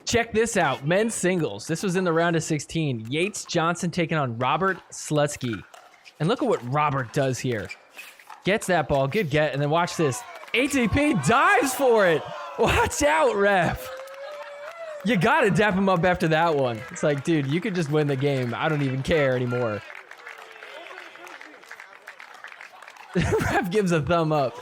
Check this out. Men's singles. This was in the round of 16. Yates Johnson taking on Robert Slutsky. And look at what Robert does here. Gets that ball. Good get. And then watch this. ATP dives for it. Watch out, ref. You got to dap him up after that one. It's like, dude, you could just win the game. I don't even care anymore. The ref gives a thumb up.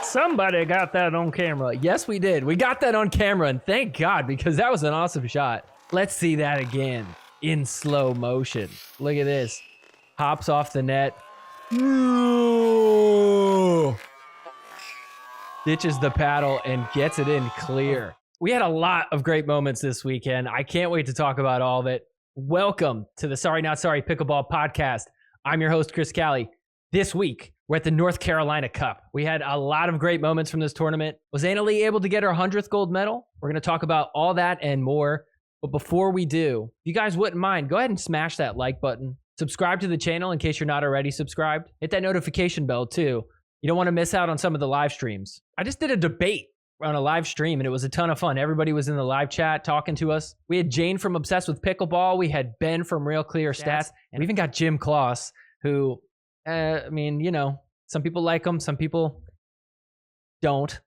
Somebody got that on camera. Yes, we did. We got that on camera, and thank God, because that was an awesome shot. Let's see that again in slow motion. Look at this. Hops off the net. Ditches the paddle and gets it in clear. We had a lot of great moments this weekend. I can't wait to talk about all of it. Welcome to the Sorry Not Sorry Pickleball podcast. I'm your host, Chris Cali. This week, we're at the North Carolina Cup. We had a lot of great moments from this tournament. Was Anna Leigh able to get her 100th gold medal? We're going to talk about all that and more. But before we do, if you guys wouldn't mind, go ahead and smash that like button. Subscribe to the channel in case you're not already subscribed. Hit that notification bell too. You don't want to miss out on some of the live streams. I just did a debate on a live stream and it was a ton of fun. Everybody was in the live chat talking to us. We had Jane from Obsessed with Pickleball. We had Ben from Real Clear Stats. And we even got Jim Kloss, who... I mean, you know, some people like them, some people don't.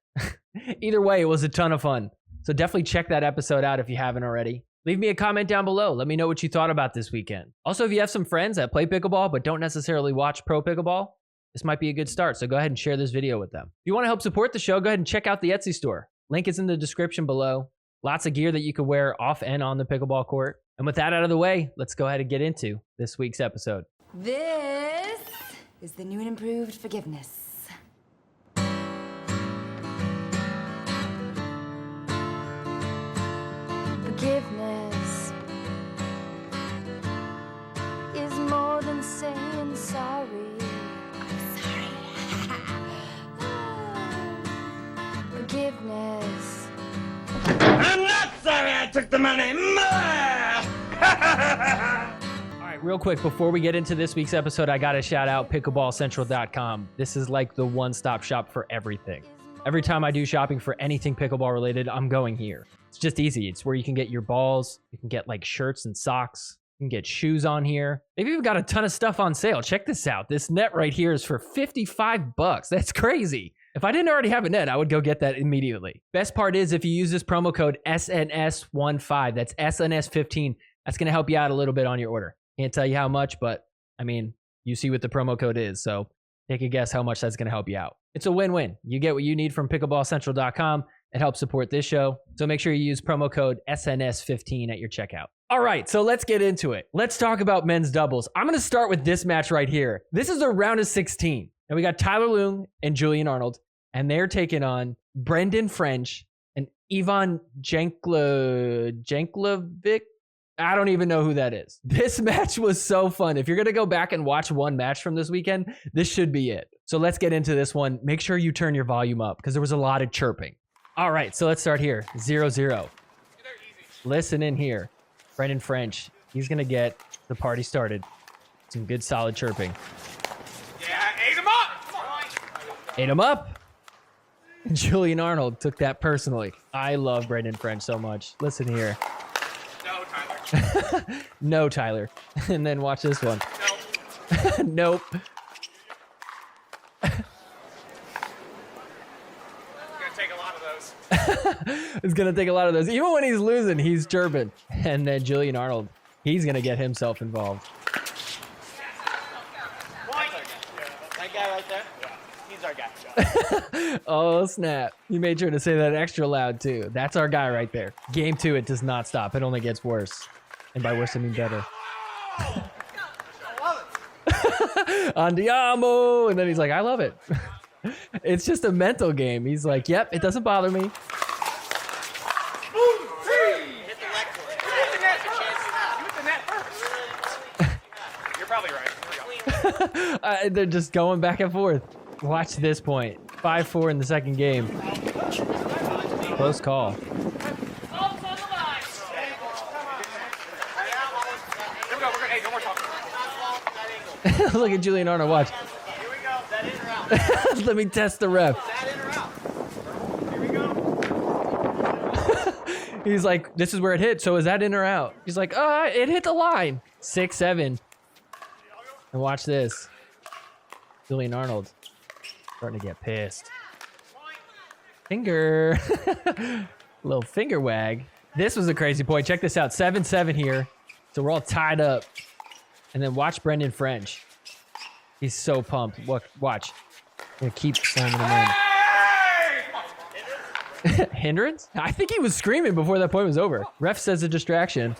Either way, it was a ton of fun. So definitely check that episode out if you haven't already. Leave me a comment down below. Let me know what you thought about this weekend. Also, if you have some friends that play pickleball but don't necessarily watch pro pickleball, this might be a good start. So go ahead and share this video with them. If you want to help support the show, go ahead and check out the Etsy store. Link is in the description below. Lots of gear that you can wear off and on the pickleball court. And with that out of the way, let's go ahead and get into this week's episode. This is the new and improved forgiveness. Forgiveness is more than saying sorry. I'm sorry. Forgiveness. I'm not sorry I took the money. Real quick, before we get into this week's episode, I got to shout out pickleballcentral.com. This is like the one-stop shop for everything. Every time I do shopping for anything pickleball related, I'm going here. It's just easy. It's where you can get your balls. You can get like shirts and socks. You can get shoes on here. They've even got a ton of stuff on sale. Check this out. This net right here is for 55 bucks. That's crazy. If I didn't already have a net, I would go get that immediately. Best part is if you use this promo code SNS15, that's SNS15, that's going to help you out a little bit on your order. Can't tell you how much, but I mean, you see what the promo code is, so take a guess how much that's going to help you out. It's a win-win. You get what you need from pickleballcentral.com. It helps support this show, so make sure you use promo code SNS15 at your checkout. All right, so let's get into it. Let's talk about men's doubles. I'm going to start with this match right here. This is a round of 16, and we got Tyler Loong and Julian Arnold, and they're taking on Brendon French and Ivan Jakovljevic. I don't even know who that is. This match was so fun. If you're going to go back and watch one match from this weekend, this should be it. So let's get into this one. Make sure you turn your volume up because there was a lot of chirping. All right, so let's start here. 0-0. Listen in here. Brendon French, he's going to get the party started. Some good solid chirping. Yeah, ate him up! Come on. Ate him up. Julian Arnold took that personally. I love Brendon French so much. Listen here. No, Tyler. And then watch this one. Nope. Nope. It's gonna take a lot of those. It's gonna take a lot of those. Even when he's losing, he's chirping. And then Julian Arnold, he's gonna get himself involved. That guy right there? Yeah. He's our guy. Oh, snap. You made sure to say that extra loud, too. That's our guy right there. Game 2, it does not stop. It only gets worse. And by worse, I mean better. Andiamo! And then he's like, I love it. It's just a mental game. He's like, yep, it doesn't bother me. Hit the leg for it. Hit the net, your chance. You hit the net first. You're probably right. Here we go. They're just going back and forth. Watch this point. 5-4 in the second game. Close call. Look at Julian Arnold, watch. Here we go. That in or out? Let me test the ref. That in or out? Here we go. He's like, this is where it hit. So is that in or out? He's like, it hit the line. 6-7. And watch this. Julian Arnold starting to get pissed. Finger. Little finger wag. This was a crazy point. Check this out. 7-7 here. So we're all tied up. And then watch Brendon French. He's so pumped. Look, watch. I'm gonna keep slamming him in. Hindrance? I think he was screaming before that point was over. Ref says a distraction.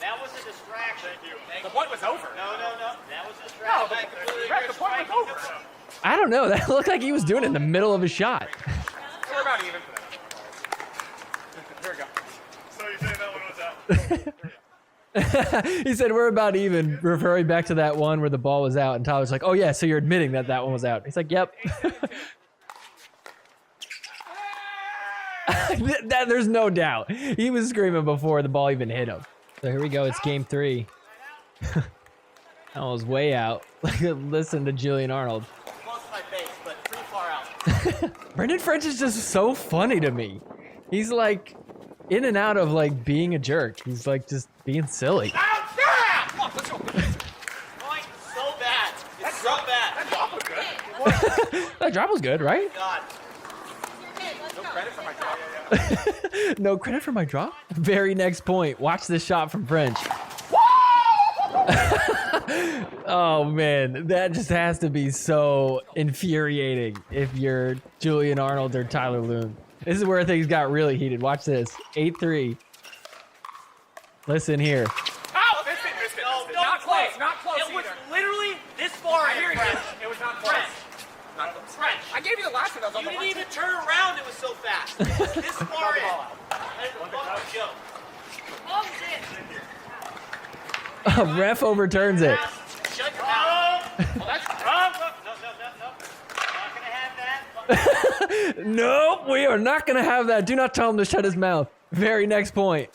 That was a distraction. Thank you. The point was over. No. That was a distraction. The point was over. I don't know. That looked like he was doing it in the middle of a shot. We're about even for that. Here we go. So you saying that one was out? He said we're about even, referring back to that one where the ball was out. And Tyler's like, oh yeah, so you're admitting that that one was out. He's like, yep. There's no doubt. He was screaming before the ball even hit him. So here we go. It's game 3. That was way out. Listen to Julian Arnold. Close to my face, but pretty far out. Brendon French is just so funny to me. He's like in and out of like being a jerk. He's like just being silly. Point so bad. It's so bad. That drop was good. That drop was good, right? God. No credit for my drop. No credit for my drop. Very next point. Watch this shot from French. Oh man, that just has to be so infuriating if you're Julian Arnold or Tyler Loong. This is where things got really heated. Watch this. 8-3. Listen here. Oh, missed it. No, Not close. Not close It was either. literally this far I in, hear you. French. It was not close. Not close. French. I gave you the last one. I was on You the didn't line. even turn around. It was so fast. This far in. That is a fucking joke. Oh, shit. Ref overturns it. Shut your mouth. Well, that's No. Not gonna have that. Nope, we are not going to have that. Do not tell him to shut his mouth. Very next point.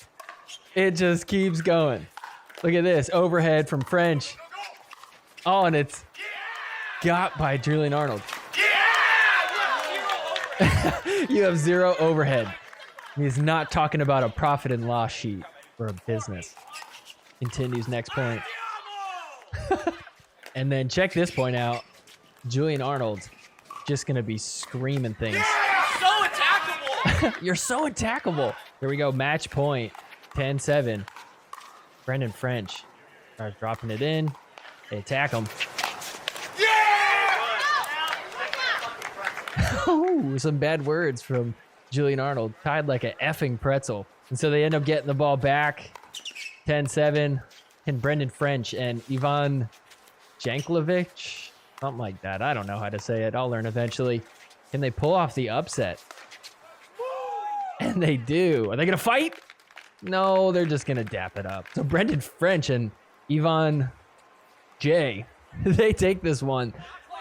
It just keeps going. Look at this. Overhead from French. Oh, and it's got by Julian Arnold. You have 0 overhead. He's not talking about a profit and loss sheet for a business. Continues next point. And then check this point out. Julian Arnold just going to be screaming things. So attackable. You're so attackable. Here we go. Match point. 10-7. Brendon French starts dropping it in. They attack him. Ooh, some bad words from Julian Arnold. Tied like a effing pretzel. And so they end up getting the ball back. 10-7. And Brendon French and Ivan Jakovljevic. Something like that. I don't know how to say it. I'll learn eventually. Can they pull off the upset? And they do. Are they going to fight? No, they're just going to dap it up. So Brendon French and Ivan J, they take this one.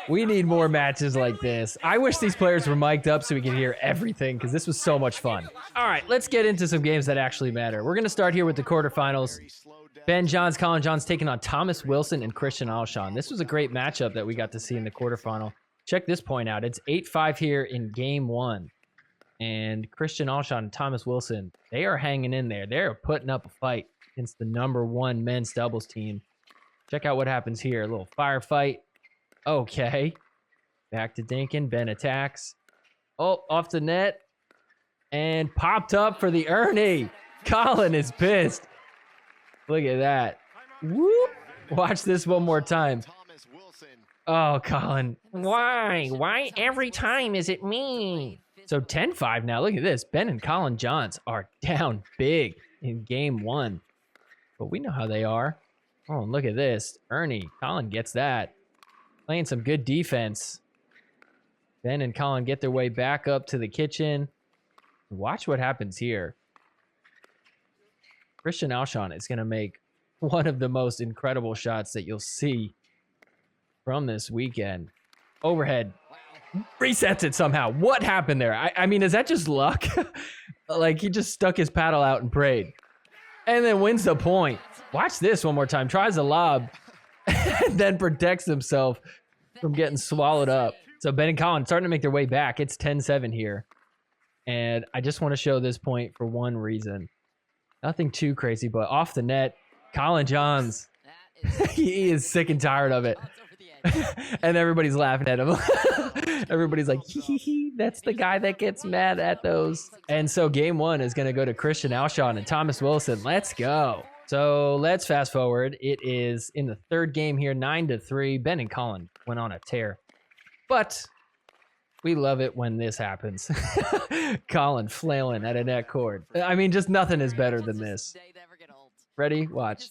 We need more matches like this. I wish these players were mic'd up so we could hear everything because this was so much fun. All right, let's get into some games that actually matter. We're going to start here with the quarterfinals. Ben Johns, Colin Johns taking on Thomas Wilson and Christian Alshon. This was a great matchup that we got to see in the quarterfinal. Check this point out. It's 8-5 here in game 1. And Christian Alshon and Thomas Wilson, they are hanging in there. They're putting up a fight against the #1 men's doubles team. Check out what happens here. A little firefight. Okay. Back to Dinkin. Ben attacks. Oh, off the net. And popped up for the Ernie. Colin is pissed. Look at that. Whoop. Watch this one more time. Oh, Colin. Why? Why every time is it me? So 10-5 now. Look at this. Ben and Colin Johns are down big in game 1. But we know how they are. Oh, and look at this. Ernie. Colin gets that. Playing some good defense. Ben and Colin get their way back up to the kitchen. Watch what happens here. Christian Alshon is going to make one of the most incredible shots that you'll see from this weekend. Overhead. Resets it somehow. What happened there? I mean, is that just luck? Like, he just stuck his paddle out and prayed. And then wins the point. Watch this one more time. Tries a lob. And then protects himself from getting swallowed up. So Ben and Colin starting to make their way back. It's 10-7 here. And I just want to show this point for one reason. Nothing too crazy, but off the net, Colin Johns, he is sick and tired of it. And everybody's laughing at him. Everybody's like, hee hee hee, that's the guy that gets mad at those. And so game 1 is going to go to Christian Alshon and Thomas Wilson. Let's go. So let's fast forward. It is in the 3rd game here, 9-3. Ben and Colin went on a tear. But we love it when this happens. Colin flailing at a net cord. I mean, just nothing is better than this. Ready? Watch.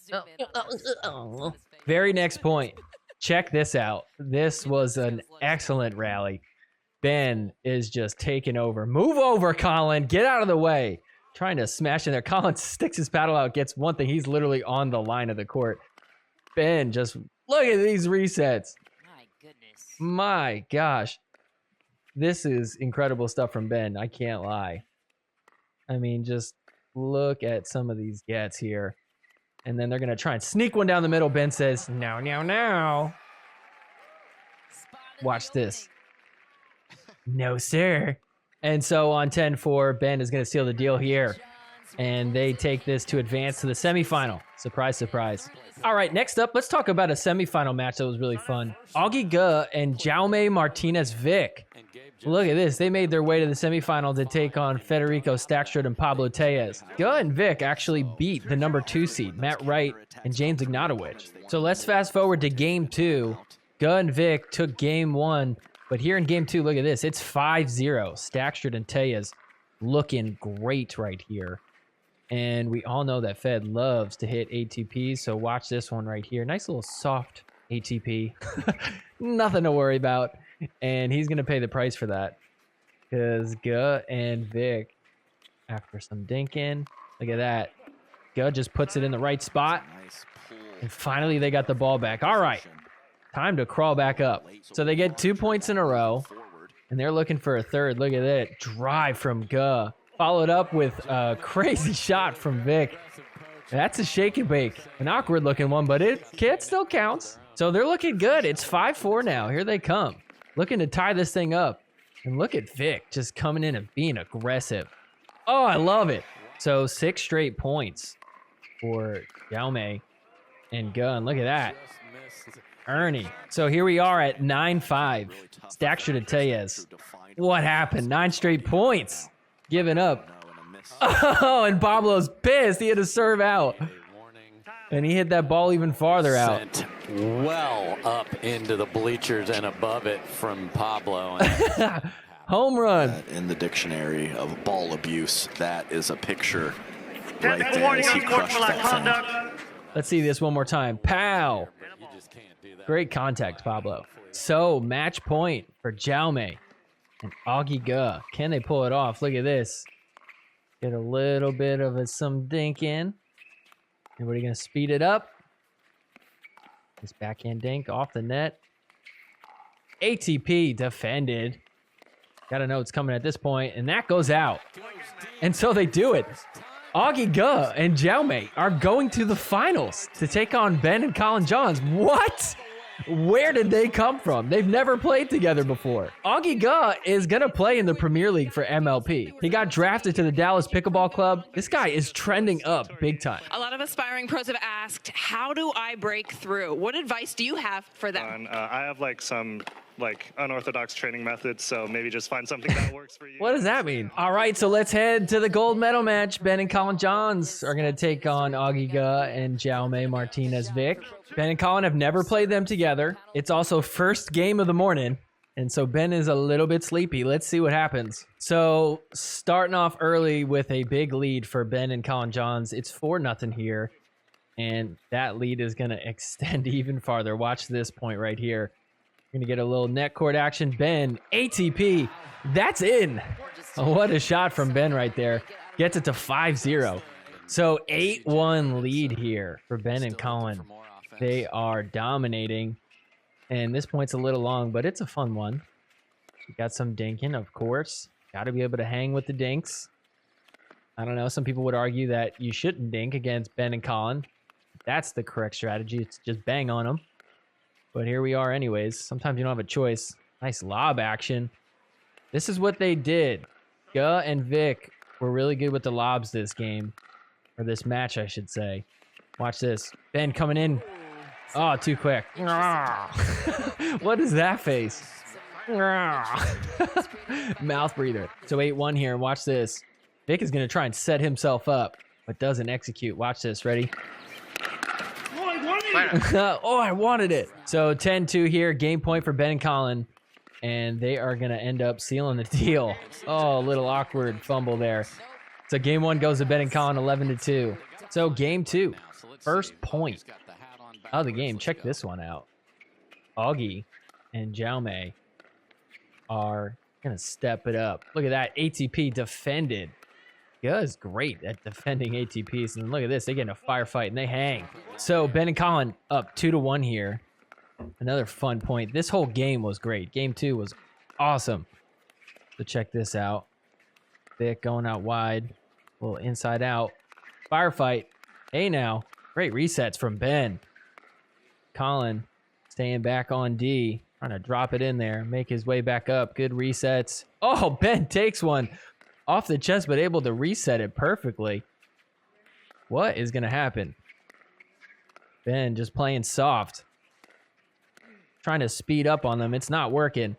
Very next point. Check this out. This was an excellent rally. Ben is just taking over. Move over, Colin. Get out of the way. Trying to smash in there. Colin sticks his paddle out, gets one thing. He's literally on the line of the court. Ben just, look at these resets. My goodness. My gosh. This is incredible stuff from Ben. I can't lie. I mean, just look at some of these gets here. And then they're going to try and sneak one down the middle. Ben says, no, no, no. Watch this. No, sir. And so on 10-4, Ben is going to seal the deal here. And they take this to advance to the semifinal. Surprise, surprise. All right, next up, let's talk about a semifinal match that was really fun. Augie Ge and Jaume Martinez-Vic. Look at this. They made their way to the semifinal to take on Federico Stackstrud and Pablo Tellez. Ge and Vic actually beat the number 2 seed, Matt Wright and James Ignatowicz. So let's fast forward to game 2. Ge and Vic took game 1. But here in game 2, look at this. It's 5-0. Stackstrud and Tellez looking great right here. And we all know that Fed loves to hit ATPs, so watch this one right here. Nice little soft ATP. Nothing to worry about. And he's going to pay the price for that. Because Ge and Vic, after some dinking, look at that. Ge just puts it in the right spot. And finally, they got the ball back. All right. Time to crawl back up. So they get 2 points in a row. And they're looking for a third. Look at that. Drive from Ge. Followed up with a crazy shot from Vic. That's a shake and bake. An awkward looking one, but it still counts. So they're looking good. It's 5-4 now. Here they come. Looking to tie this thing up. And look at Vic just coming in and being aggressive. Oh, I love it. So 6 straight points for Jaume and Ge. And look at that. Ernie. So here we are at 9-5. Stackstrud and Tellez. What happened? 9 straight points. Giving up. Oh, and Pablo's pissed. He had to serve out. And he hit that ball even farther out. Sent well up into the bleachers and above it from Pablo. Home run. In the dictionary of ball abuse, that is a picture right there as he crushed that thing. Let's see this one more time. Pow. Great contact, Pablo. So, match point for Jaume and Augie Ge. Can they pull it off? Look at this. Get a little bit of some dink in. Everybody going to speed it up. This backhand dink off the net. ATP defended. Got to know it's coming at this point, and that goes out. And so they do it. Augie Ge and Jaume are going to the finals to take on Ben and Colin Johns. What? Where did they come from? They've never played together before. Augie Ge is going to play in the Premier League for MLP. He got drafted to the Dallas Pickleball Club. This guy is trending up big time. A lot of aspiring pros have asked, how do I break through? What advice do you have for them? I have some unorthodox training methods, so maybe just find something that works for you. What does that mean? All right, so let's head to the gold medal match. Ben and Colin Johns are going to take on Augie Ge and Jaume Martinez-Vic. Ben and Colin have never played them together. It's also first game of the morning, and so Ben is a little bit sleepy. Let's see what happens. So starting off early with a big lead for Ben and Colin Johns. It's 4-0 here, and that lead is going to extend even farther. Watch this point right here. Going to get a little net court action. Ben, ATP, that's in. Oh, what a shot from Ben right there. Gets it to 5-0. So 8-1 lead here for Ben and Colin. They are dominating. And this point's a little long, but it's a fun one. We got some dinking, of course. Got to be able to hang with the dinks. I don't know. Some people would argue that you shouldn't dink against Ben and Colin. That's the correct strategy. It's just bang on them. But here we are anyways. Sometimes you don't have a choice. Nice lob action. This is what they did. Ge and Vic were really good with the lobs this game. Or this match, I should say. Watch this. Ben coming in. Oh, too quick. What is that face? Mouth breather. So 8-1 here. Watch this. Vic is going to try and set himself up, but doesn't execute. Watch this. Ready? Oh, I wanted it. So 10-2 here. Game point for Ben and Colin. And they are going to end up sealing the deal. Oh, a little awkward fumble there. So game 1 goes to Ben and Colin 11-2. So game 2. First point of the game. Check this one out. Augie and Jaume are going to step it up. Look at that. ATP defended. Gu's great at defending ATPs. And look at this. They get in a firefight and they hang. So Ben and Colin up 2-1 here. Another fun point. This whole game was great. Game 2 was awesome. So check this out. Vic going out wide. A little inside out. Firefight. Hey now. Great resets from Ben. Colin staying back on D. Trying to drop it in there. Make his way back up. Good resets. Oh, Ben takes one off the chest, but able to reset it perfectly. What is going to happen? Ben just playing soft. Trying to speed up on them. It's not working.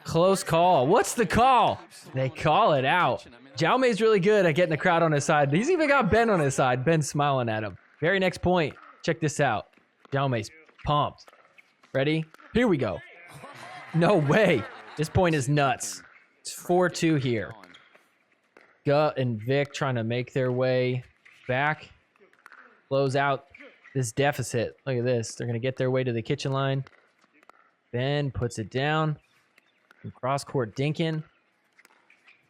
Close call. What's the call? They call it out. Jaume's really good at getting the crowd on his side. He's even got Ben on his side. Ben's smiling at him. Very next point. Check this out. Jaume's pumped. Ready? Here we go. No way. This point is nuts. It's 4-2 here. Gut and Vic trying to make their way back. Close out this deficit. Look at this. They're going to get their way to the kitchen line. Ben puts it down. Cross court dinking.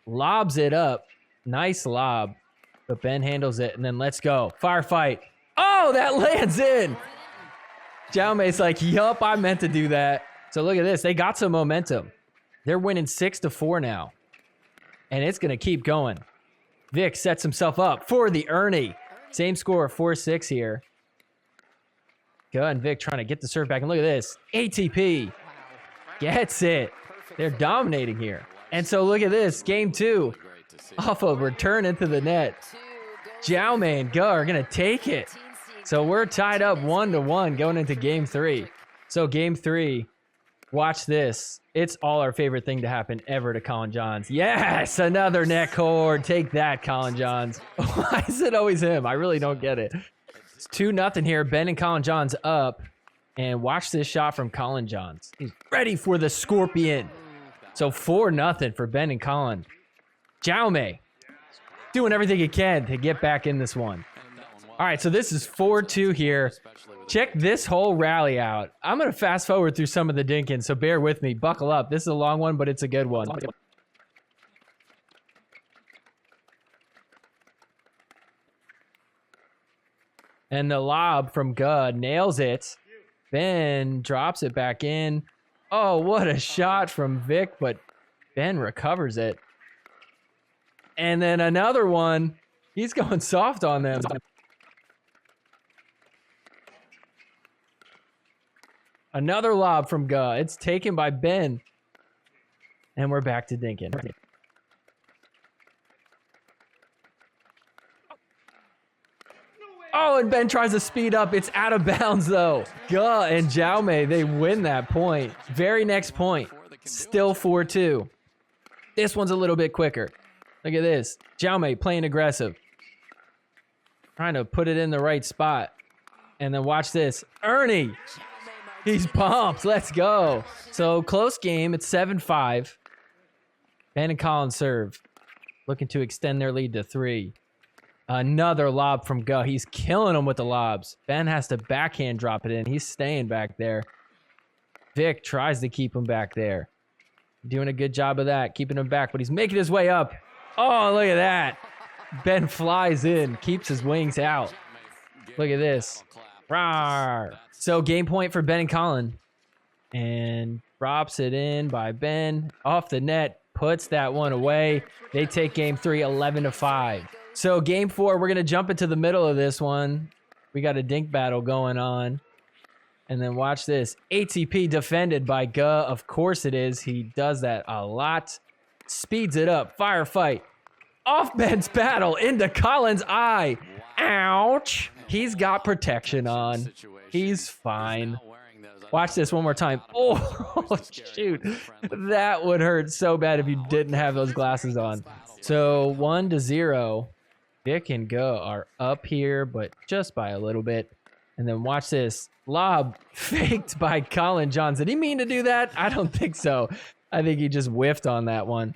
Lobs it up. Nice lob. But Ben handles it. And then let's go. Firefight. Oh, that lands in. Jaume's like, yup, I meant to do that. So look at this. They got some momentum. They're winning 6-4 now. And it's going to keep going. Vic sets himself up for the Ernie. Same score, 4-6 here. Go and Vic trying to get the serve back. And look at this. ATP gets it. They're dominating here. And so look at this. Game 2. Off of return into the net. Jaume and Go are going to take it. So we're tied up 1-1 going into game 3. So game 3. Watch this. It's all our favorite thing to happen ever to Colin Johns. Yes, another neck cord. Take that, Colin Johns. Why is it always him? I really don't get it. It's 2-0 here. Ben and Colin Johns up. And watch this shot from Colin Johns. He's ready for the Scorpion. So 4-0 for Ben and Colin. Jaume doing everything he can to get back in this one. All right, so this is 4-2 here. Check this whole rally out. I'm going to fast forward through some of the dinking, so bear with me. Buckle up. This is a long one, but it's a good one. And the lob from Gud nails it. Ben drops it back in. Oh, what a shot from Vic, but Ben recovers it. And then another one. He's going soft on them. Another lob from Gud. It's taken by Ben. And we're back to dinking. Oh, and Ben tries to speed up. It's out of bounds, though. Gud and Jaume, they win that point. Very next point. Still 4-2. This one's a little bit quicker. Look at this. Jaume playing aggressive. Trying to put it in the right spot. And then watch this. Ernie. He's pumped. Let's go. So close game. It's 7-5. Ben and Colin serve. Looking to extend their lead to 3. Another lob from Go. He's killing him with the lobs. Ben has to backhand drop it in. He's staying back there. Vic tries to keep him back there. Doing a good job of that. Keeping him back, but he's making his way up. Oh, look at that. Ben flies in. Keeps his wings out. Look at this. Rawr. So game point for Ben and Colin. And drops it in by Ben. Off the net. Puts that one away. They take game 3 11-5. So game 4, we're going to jump into the middle of this one. We got a dink battle going on. And then watch this. ATP defended by Guh. Of course it is. He does that a lot. Speeds it up. Firefight. Off Ben's paddle into Colin's eye. Ouch. He's got protection on. He's fine. Watch this one more time. Oh, shoot. That would hurt so bad if you didn't have those glasses on. So 1-0. Vic and Go are up here, but just by a little bit. And then watch this. Lob faked by Colin Johnson. Did he mean to do that? I don't think so. I think he just whiffed on that one.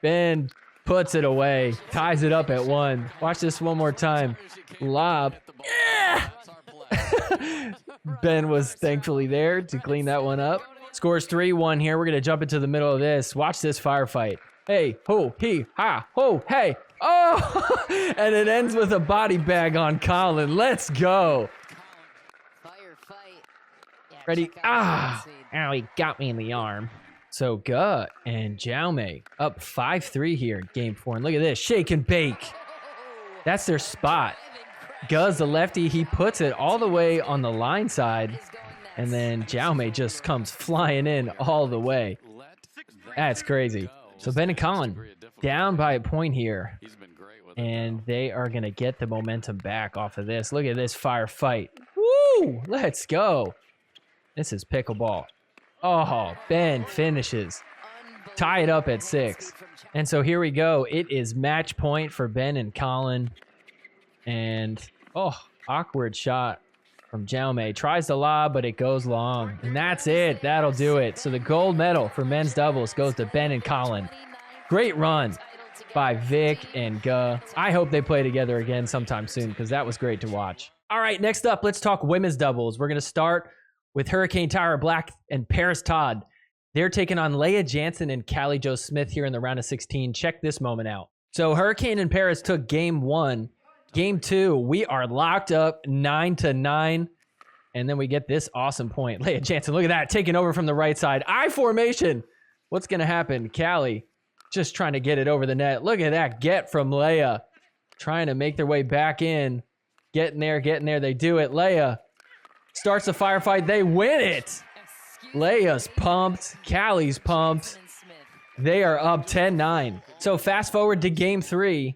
Ben puts it away. Ties it up at 1. Watch this one more time. Lob. Yeah! Ben was thankfully there to clean that one up. Scores 3-1 here. We're going to jump into the middle of this. Watch this firefight. Hey, ho, he, ha, ho, hey. Oh! And it ends with a body bag on Colin. Let's go. Ready? Ah! Ow, he got me in the arm. So Guh and Jaume up 5-3 here in game 4. And look at this. Shake and bake. That's their spot. Guh's the lefty. He puts it all the way on the line side. And then Jaume just comes flying in all the way. That's crazy. So Ben and Colin down by a point here. And they are going to get the momentum back off of this. Look at this firefight. Woo! Let's go. This is pickleball. Oh, Ben finishes. Tie it up at 6. And so here we go. It is match point for Ben and Colin. And, oh, awkward shot from Jaume. Tries to lob, but it goes long. And that's it. That'll do it. So the gold medal for men's doubles goes to Ben and Colin. Great run by Vic and Guh. I hope they play together again sometime soon because that was great to watch. All right, next up, let's talk women's doubles. We're going to start with Hurricane Tyra Black and Paris Todd. They're taking on Leigh Jansen and Callie Jo Smith here in the round of 16. Check this moment out. So Hurricane and Paris took game 1. Game 2, we are locked up 9-9. And then we get this awesome point. Leigh Jansen, look at that, taking over from the right side. I formation. What's going to happen? Callie just trying to get it over the net. Look at that get from Leigh. Trying to make their way back in. Getting there. They do it. Leigh starts the firefight. They win it. Leia's pumped. Callie's pumped. They are up 10-9. So fast forward to game 3.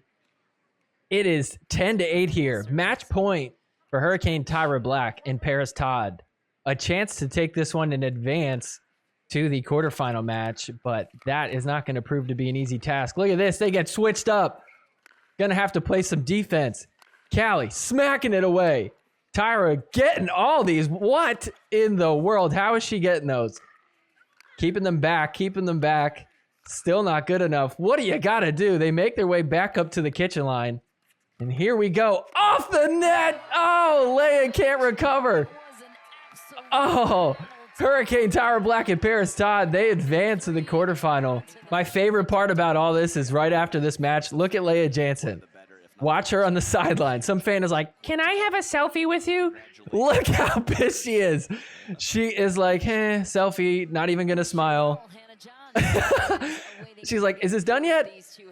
It is 10-8 here. Match point for Hurricane Tyra Black and Paris Todd. A chance to take this one in advance to the quarterfinal match, but that is not going to prove to be an easy task. Look at this. They get switched up. Gonna have to play some defense. Callie smacking it away. Tyra getting all these. What in the world? How is she getting those? Keeping them back. Still not good enough. What do you got to do? They make their way back up to the kitchen line. And here we go. Off the net. Oh, Leigh can't recover. Oh, Hurricane Tyra Black and Paris Todd, they advance to the quarterfinal. My favorite part about all this is right after this match, look at Leigh Jansen. Watch her on the sideline. Some fan is like, can I have a selfie with you? Look how pissed she is. She is like, selfie, not even going to smile. She's like, is this done yet?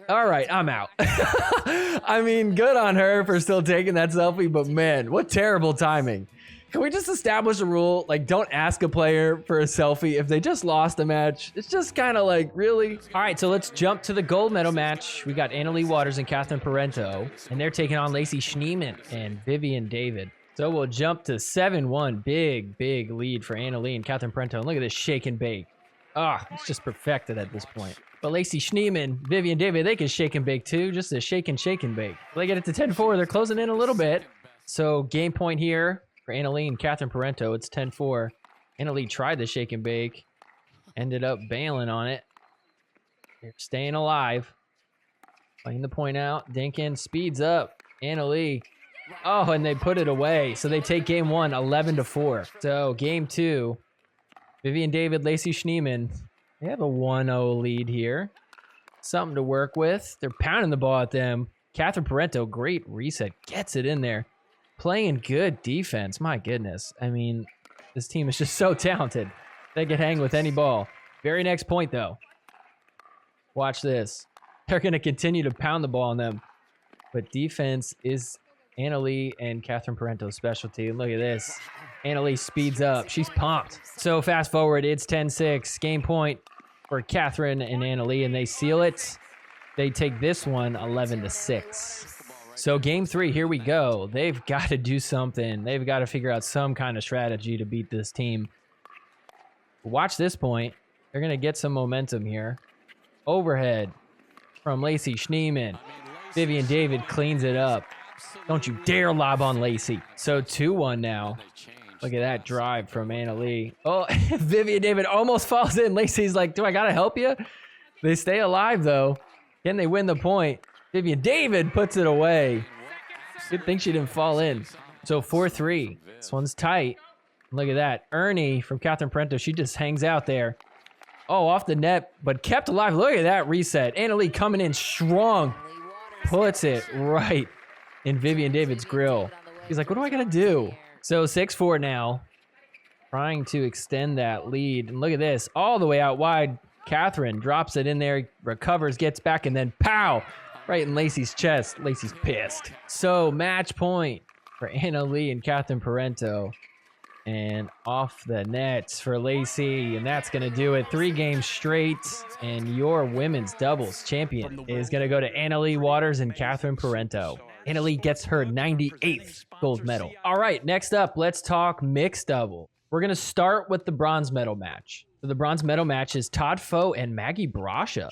All right, I'm out. I mean, good on her for still taking that selfie, but man, what terrible timing. Can we just establish a rule? Like, don't ask a player for a selfie if they just lost a match. It's just kind of like, really? All right, so let's jump to the gold medal match. We got Annalie Waters and Catherine Parento, and they're taking on Lacey Schneeman and Vivian David. So we'll jump to 7-1. Big lead for Annalie and Catherine Parento. And look at this shake and bake. It's just perfected at this point. But Lacey Schneeman, Vivian David, they can shake and bake too. Just a shake and bake. They get it to 10-4. They're closing in a little bit. So game point here for Annalie and Catherine Parento. It's 10-4. Annalie tried the shake and bake. Ended up bailing on it. They're staying alive. Playing the point out. Dinkin speeds up. Annalie. Oh, and they put it away. So they take game 1, 11-4. So game 2, Vivian David, Lacey Schneeman. They have a 1-0 lead here. Something to work with. They're pounding the ball at them. Catherine Parento, great reset. Gets it in there. Playing good defense. My goodness. I mean, this team is just so talented. They can hang with any ball. Very next point, though. Watch this. They're going to continue to pound the ball on them. But defense is Annalie and Catherine Parento's specialty. Look at this. Annalie speeds up. She's pumped. So fast forward, it's 10-6. Game point for Catherine and Annalie, and they seal it. They take this one 11-6. So game 3, here we go. They've got to do something. They've got to figure out some kind of strategy to beat this team. Watch this point. They're going to get some momentum here. Overhead from Lacey Schneeman. Vivian David cleans it up. Don't you dare lob on Lacey. So 2-1 now. Look at that drive from Anna Leigh. Oh, Vivian David almost falls in. Lacey's like, do I got to help you? They stay alive, though. Can they win the point? Vivian David puts it away. Good thing she didn't fall in. So 4-3. This one's tight. Look at that. Ernie from Catherine Parento. She just hangs out there. Oh, off the net, but kept alive. Look at that reset. Anna Leigh coming in strong. Puts it right in Vivian David's grill. He's like, what do I got to do? So 6-4 now. Trying to extend that lead. And look at this. All the way out wide. Catherine drops it in there, recovers, gets back, and then pow! Right in Lacey's chest. Lacey's pissed. So match point for Anna Leigh and Catherine Parento. And off the nets for Lacey. And that's going to do it. 3 games straight. And your women's doubles champion is going to go to Anna Leigh Waters and Catherine Parento. Anna Leigh gets her 98th gold medal. All right, next up, let's talk mixed double. We're going to start with the bronze medal match. So the bronze medal match is Todd Foe and Maggie Brasha.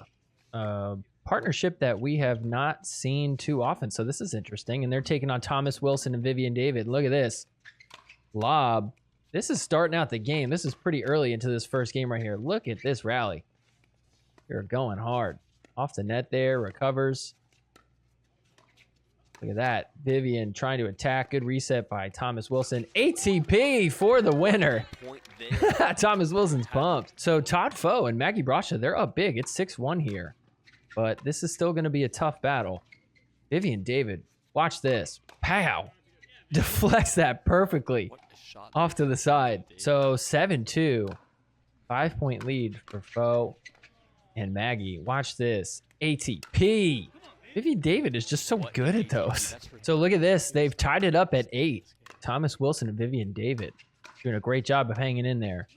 Partnership that we have not seen too often. So this is interesting. And they're taking on Thomas Wilson and Vivian David. Look at this. Lob. This is starting out the game. This is pretty early into this first game right here. Look at this rally. They're going hard. Off the net there. Recovers. Look at that. Vivian trying to attack. Good reset by Thomas Wilson. ATP for the winner. Thomas Wilson's pumped. So Todd Foe and Maggie Brasha, they're up big. It's 6-1 here. But this is still going to be a tough battle. Vivian David, watch this. Pow. Deflects that perfectly off to the side. So 7-2. 5-point lead for Foe and Maggie. Watch this. ATP. Vivian David is just so good at those. So look at this. They've tied it up at 8. Thomas Wilson and Vivian David doing a great job of hanging in there.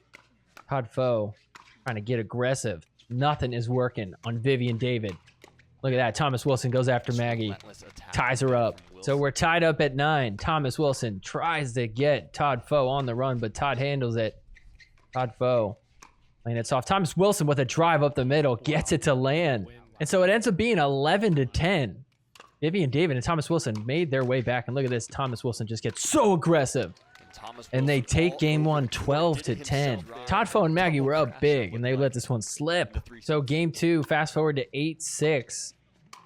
Todd Foe trying to get aggressive. Nothing is working on Vivian David. Look at that. Thomas Wilson goes after Maggie. Ties her up. So we're tied up at 9. Thomas Wilson tries to get Todd Foe on the run, but Todd handles it. Todd Foe laying it soft. Thomas Wilson with a drive up the middle. Gets it to land. And so it ends up being 11-10. Vivian David and Thomas Wilson made their way back. And look at this. Thomas Wilson just gets so aggressive. And they take game 1 12-10. Todd Foe and Maggie were up big, and they let this one slip. So game 2, fast forward to 8-6.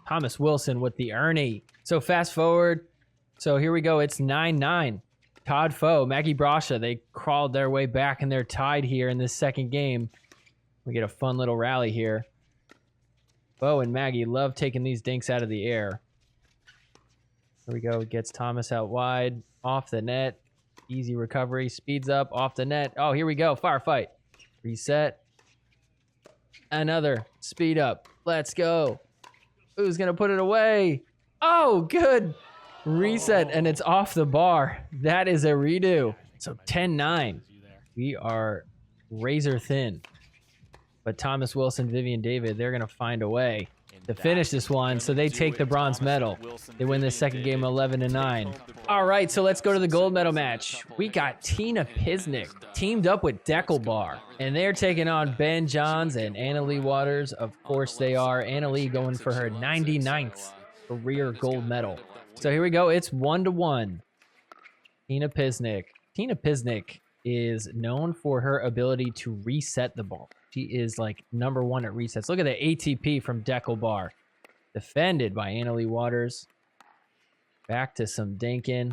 Thomas Wilson with the Ernie. So fast forward. So here we go. It's 9-9. Todd Foe, Maggie Brasha, they crawled their way back, and they're tied here in this second game. We get a fun little rally here. Foe and Maggie love taking these dinks out of the air. Here we go. Gets Thomas out wide. Off the net. Easy recovery. Speeds up. Off the net. Oh, here we go. Firefight. Reset. Another. Speed up. Let's go. Who's going to put it away? Oh, good. Reset, and it's off the bar. That is a redo. So 10-9. We are razor thin. But Thomas Wilson, Vivian David, they're going to find a way to finish this one, so they take the bronze medal. They win this second game 11-9. All right, so let's go to the gold medal match. We got Tina Pisnik teamed up with Deckelbar, and they're taking on Ben Johns and Anna Leigh Waters. Of course they are. Anna Leigh going for her 99th career gold medal. So here we go. It's 1-1. Tina Pisnik. Tina Pisnik is known for her ability to reset the ball. She is like #1 at resets. Look at the ATP from Deckelbar. Defended by Anna Leigh Waters. Back to some dinking.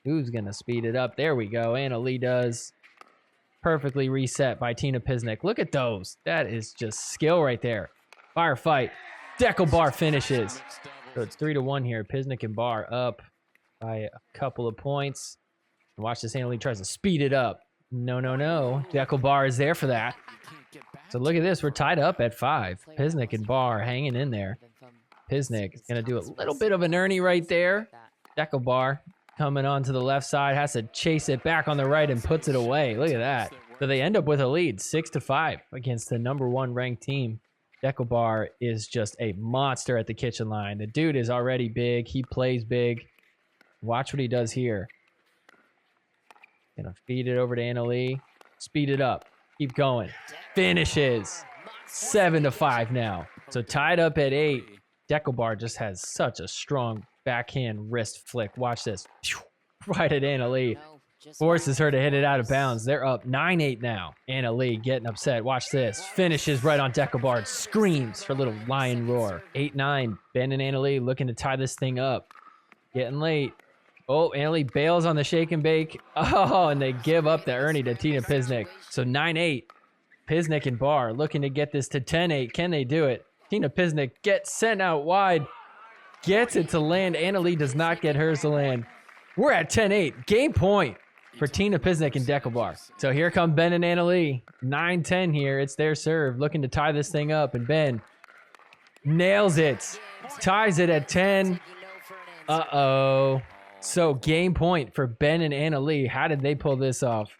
Who's going to speed it up? There we go. Anna Leigh does. Perfectly reset by Tina Pisnik. Look at those. That is just skill right there. Firefight. Deckelbar finishes. So it's 3-1 here. Pisnik and Bar up by a couple of points. Watch this. Anna Leigh tries to speed it up. No. Deckelbar is there for that. So look at this. We're tied up at 5. Pisnik and Bar hanging in there. Pisnik is going to do a little bit of an Ernie right there. Deckelbar coming onto the left side. Has to chase it back on the right and puts it away. Look at that. So they end up with a lead, 6-5 against the #1 ranked team. Jakovljevic is just a monster at the kitchen line. The dude is already big. He plays big. Watch what he does here. Gonna feed it over to Leigh. Speed it up. Keep going. Finishes. 7-5 now. So tied up at 8. Jakovljevic just has such a strong backhand wrist flick. Watch this. Right at Leigh. Forces her to hit it out of bounds. They're up 9-8 now. Leigh getting upset. Watch this. Finishes right on Jakovljevic. Screams her little lion roar. 8-9. Ben and Leigh looking to tie this thing up. Getting late. Oh, Leigh bails on the shake and bake. Oh, and they give up the Ernie to Tina Pisnik. So 9-8. Pisnik and Barr looking to get this to 10-8. Can they do it? Tina Pisnik gets sent out wide. Gets it to land. Leigh does not get hers to land. We're at 10-8. Game point for Tina Pisnik and Jakovljevic. So here come Ben and Leigh. 9-10 here. It's their serve. Looking to tie this thing up. And Ben nails it. Ties it at 10. Uh-oh. So game point for Ben and Leigh. How did they pull this off?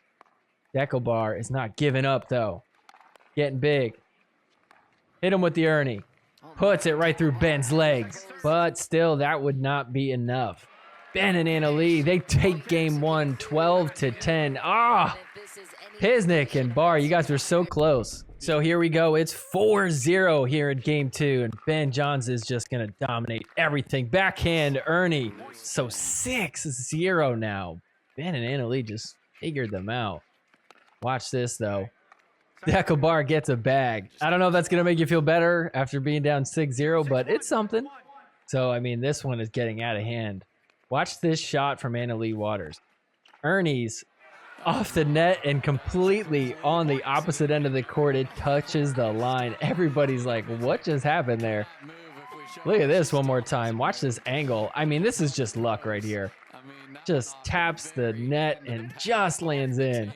Jakovljevic is not giving up, though. Getting big. Hit him with the Ernie. Puts it right through Ben's legs. But still, that would not be enough. Ben and Leigh, they take game 1, 12-10. Ah! Pisnik and Barr, you guys were so close. So here we go. It's 4-0 here in game 2. And Ben Johns is just going to dominate everything. Backhand Ernie. So 6-0 now. Ben and Leigh just figured them out. Watch this, though. Jakovljevic gets a bag. I don't know if that's going to make you feel better after being down 6-0, but it's something. So, I mean, this one is getting out of hand. Watch this shot from Leigh Waters. Ernie's off the net and completely on the opposite end of the court. It touches the line. Everybody's like, what just happened there? Look at this one more time. Watch this angle. I mean, this is just luck right here. Just taps the net and just lands in.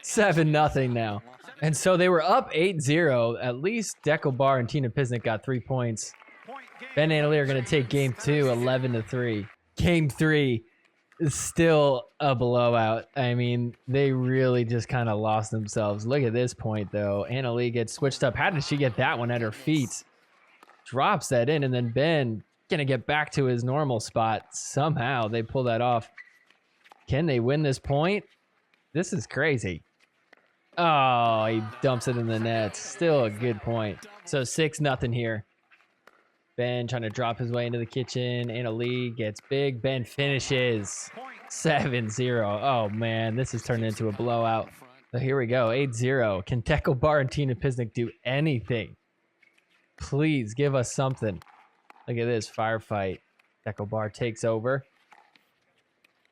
7-0 now. And so they were up 8-0. At least Jakovljevic and Tina Pisnik got 3 points. Ben and Leigh are going to take game 2, 11-3. Game 3 is still a blowout. I mean, they really just kind of lost themselves. Look at this point, though. Leigh gets switched up. How did she get that one at her feet? Drops that in, and then Ben going to get back to his normal spot. Somehow they pull that off. Can they win this point? This is crazy. Oh, he dumps it in the net. Still a good point. So 6-0 here. Ben trying to drop his way into the kitchen. Leigh gets big. Ben finishes. 7-0. Oh, man. This is turning into a blowout. So here we go. 8-0. Can Jakovljevic and Tina Pisnik do anything? Please give us something. Look at this firefight. Jakovljevic takes over.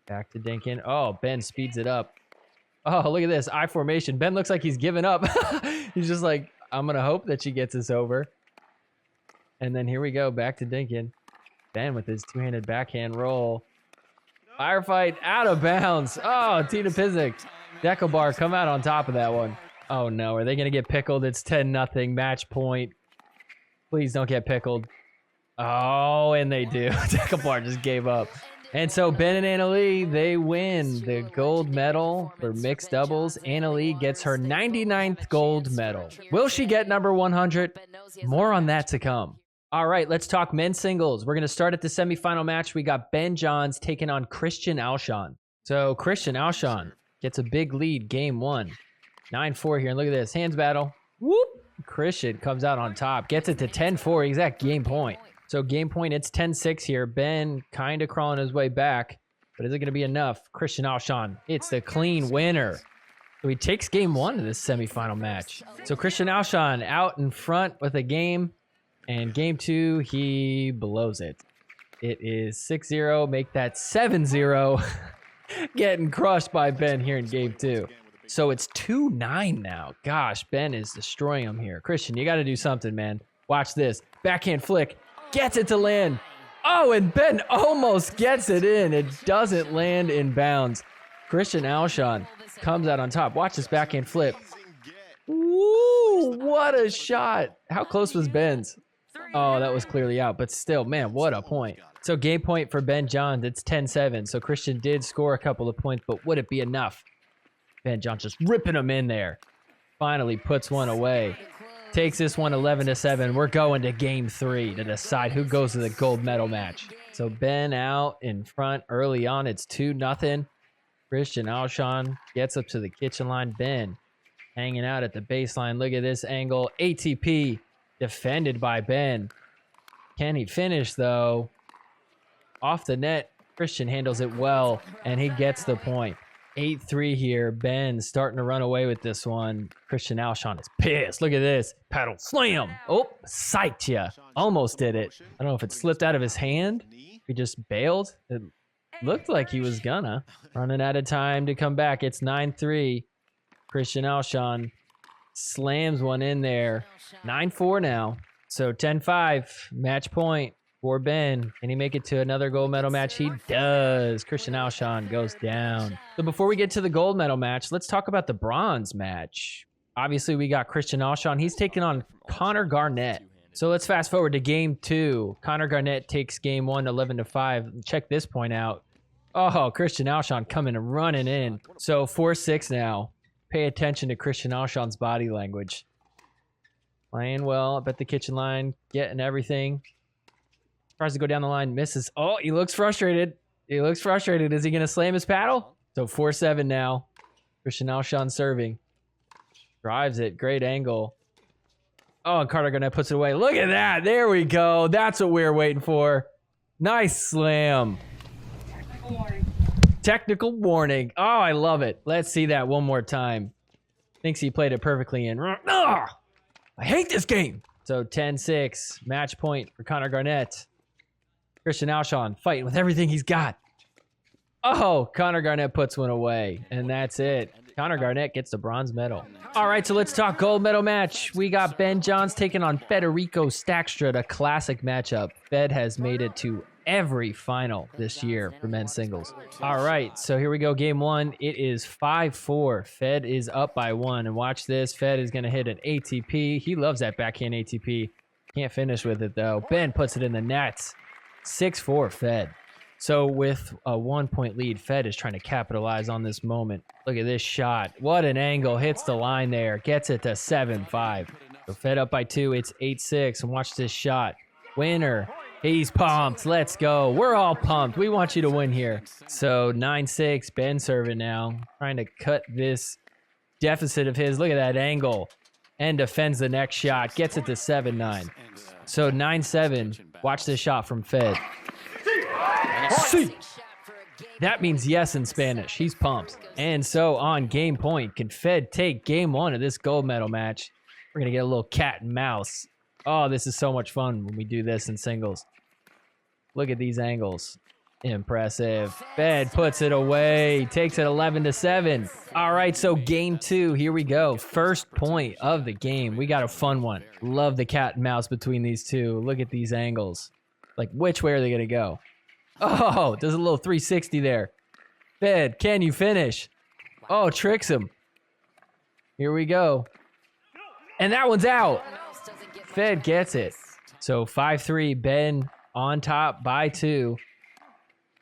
Back to Dinkin. Oh, Ben speeds it up. Oh, look at this. I formation. Ben looks like he's giving up. He's just like, I'm going to hope that she gets this over. And then here we go. Back to Dinkin. Ben with his two-handed backhand roll. Firefight out of bounds. Oh, Tina Pisnik. Jakovljevic come out on top of that one. Oh, no. Are they going to get pickled? It's 10-0. Match point. Please don't get pickled. Oh, and they do. Jakovljevic just gave up. And so Ben and Leigh, they win the gold medal for mixed doubles. Leigh gets her 99th gold medal. Will she get number 100? More on that to come. All right, let's talk men's singles. We're going to start at the semifinal match. We got Ben Johns taking on Christian Alshon. So Christian Alshon gets a big lead game 1. 9-4 here. And look at this. Hands battle. Whoop. Christian comes out on top. Gets it to 10-4. Exact game point. So game point, it's 10-6 here. Ben kind of crawling his way back. But is it going to be enough? Christian Alshon, it's the clean winner. So he takes game 1 of this semifinal match. So Christian Alshon out in front with a game. And game 2, he blows it. It is 6-0. Make that 7-0. Getting crushed by Ben here in game 2. So it's 2-9 now. Gosh, Ben is destroying him here. Christian, you got to do something, man. Watch this. Backhand flick. Gets it to land. Oh, and Ben almost gets it in. It doesn't land in bounds. Christian Alshon comes out on top. Watch this backhand flip. Woo, what a shot. How close was Ben's? Oh, that was clearly out, but still, man, what a point. So game point for Ben Johns, it's 10-7. So Christian did score a couple of points, but would it be enough? Ben Johns just ripping him in there. Finally puts one away. takes this one 11-7. We're going to game 3 to decide who goes to the gold medal match. So Ben out in front early on. It's 2-0. Christian Alshon gets up to the kitchen line. Ben hanging out at the baseline. Look at this angle. ATP defended by Ben. Can he finish, though? Off the net, Christian handles it well, and he gets the point. 8-3 here. Ben starting to run away with this one. Christian Alshon is pissed. Look at this. Paddle slam. Oh, psyched ya. Almost did it. I don't know if it slipped out of his hand. He just bailed. It looked like he was gonna. Running out of time to come back. It's 9-3. Christian Alshon slams one in there. 9-4 now. So 10-5. Match point for Ben. Can he make it to another gold medal match? He does. Christian Alshon goes down. So before we get to the gold medal match, let's talk about the bronze match. Obviously, we got Christian Alshon. He's taking on Connor Garnett. So let's fast forward to game 2. Connor Garnett takes game 1 11-5. Check this point out. Oh, Christian Alshon coming and running in. So 4-6 now. Pay attention to Christian Alshon's body language. Playing well up at the kitchen line, getting everything. Tries to go down the line, misses. Oh, he looks frustrated. He looks frustrated. Is he going to slam his paddle? So 4-7 now. Christian Alshon serving. Drives it. Great angle. Oh, and Connor Garnett puts it away. Look at that. There we go. That's what we were waiting for. Nice slam. Technical warning. Oh, I love it. Let's see that one more time. Thinks he played it perfectly in. I hate this game. So 10-6. Match point for Connor Garnett. Christian Alshon fighting with everything he's got. Oh, Connor Garnett puts one away. And that's it. Connor Garnett gets the bronze medal. All right, so let's talk gold medal match. We got Ben Johns taking on Federico Stakstra, a classic matchup. Fed has made it to every final this year for men's singles. All right, so here we go. Game 1. It is 5-4. Fed is up by 1. And watch this. Fed is going to hit an ATP. He loves that backhand ATP. Can't finish with it, though. Ben puts it in the nets. 6-4 Fed. So with a 1-point lead, Fed is trying to capitalize on this moment. Look at this shot. What an angle. Hits the line there. Gets it to 7-5. So Fed up by 2. It's 8-6. And watch this shot. Winner. He's pumped. Let's go. We're all pumped. We want you to win here. So 9-6. Ben serving now. Trying to cut this deficit of his. Look at that angle. And defends the next shot. Gets it to 7-9. So 9-7. Watch this shot from Fed. Sí. That means yes in Spanish. He's pumped. And so on game point, can Fed take game 1 of this gold medal match? We're going to get a little cat and mouse. Oh, this is so much fun when we do this in singles. Look at these angles. Impressive. Fed puts it away. Takes it 11-7. All right, so game 2. Here we go. First point of the game. We got a fun one. Love the cat and mouse between these two. Look at these angles. Like, which way are they going to go? Oh, does a little 360 there. Fed, can you finish? Oh, tricks him. Here we go. And that one's out. Fed gets it. So 5-3, Ben on top by 2.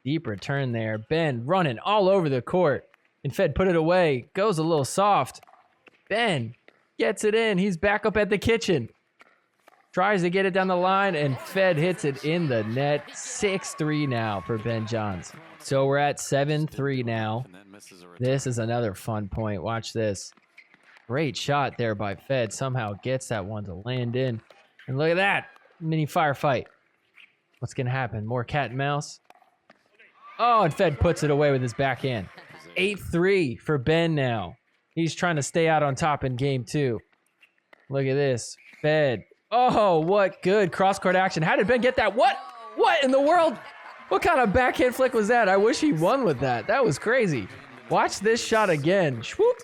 Deep return there. Ben running all over the court. And Fed put it away. Goes a little soft. Ben gets it in. He's back up at the kitchen. Tries to get it down the line, and Fed hits it in the net. 6-3 now for Ben Johns. So we're at 7-3 now. This is another fun point. Watch this. Great shot there by Fed. Somehow gets that one to land in. And look at that. Mini firefight. What's going to happen? More cat and mouse? Oh, and Fed puts it away with his backhand. 8-3 for Ben now. He's trying to stay out on top in game 2. Look at this. Fed. Oh, what good cross-court action. How did Ben get that? What? What in the world? What kind of backhand flick was that? I wish he won with that. That was crazy. Watch this shot again. Swoop.